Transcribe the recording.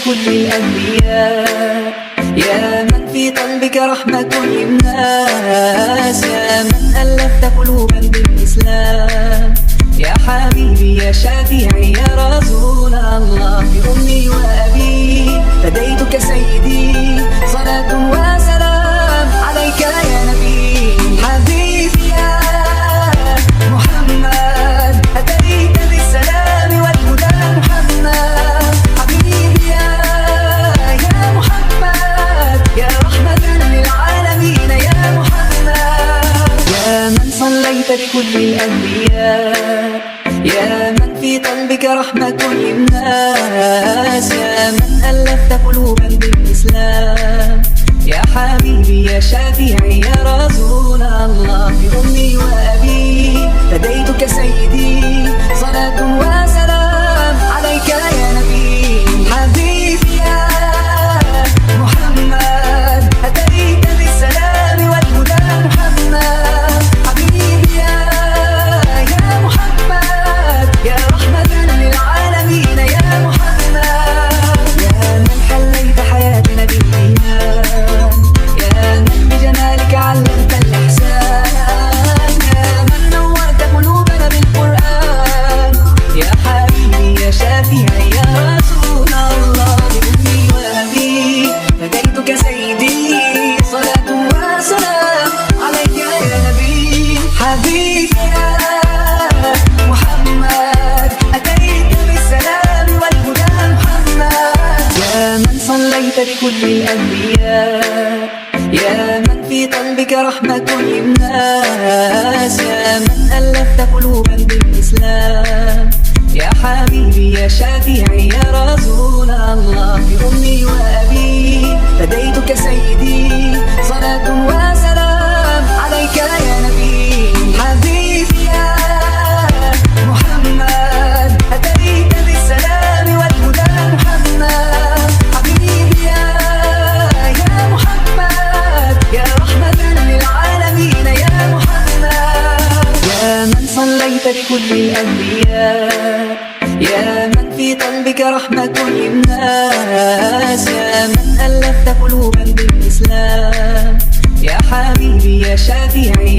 بكل الأنبياء، يا من في قلبك رحمة للناس، يا من ألفت قلوبا بالإسلام، يا حبيبي يا شافعي يا رسول الله. بأمي وأبي فديتك سيدي، صلاة وسلام عليك يا نبي. حبيبي يا محمد أتيت بالسلام والهدى محمد، حبيبي يا محمد يا رحمة للعالمين يا محمد، يا من صليت بكل الأنبياء، يا من في قلبك رحمة للناس، يا من ألفت قلوبا بالإسلام، يا حبيبي يا شافعي يا رسول الله. بأمي وأبي فديتك سيدي، صلاة وسلام عليك يا نبي. حبيبي يا محمد أتيت بالسلام والهدى محمد، حبيبي يا محمد يا رحمة للعالمين يا محمد، يا من حليت حياتنا بالإيمان، يا من بجمالك علمت الإحسان، يا من نورت قلوبنا بالقرآن، يا حبيبي يا شافعي يا رسول الله. بأمي وأبي فديتك سيدي، صلاة وسلام عليك يا نبي. حبيبي يا محمد أتيت بالسلام والهدى محمد، يا من صليت بكل الأنبياء، يا من في قلبك رحمة للناس، يا من ألفت قلوبا بالإسلام، يا حبيبي يا شافعي يا رسول الله. بأمي وأبي فديتك سيدي، صلاة وسلام عليك يا نبي. حبيبي يا محمد أتيت بالسلام والهدى محمد، حبيبي يا محمد يا رحمة للعالمين يا محمد، يا من صليت بكل الأنبياء، يا من في قلبك رحمة للناس، يا من ألفت قلوبا بالإسلام، يا حبيبي يا شافعي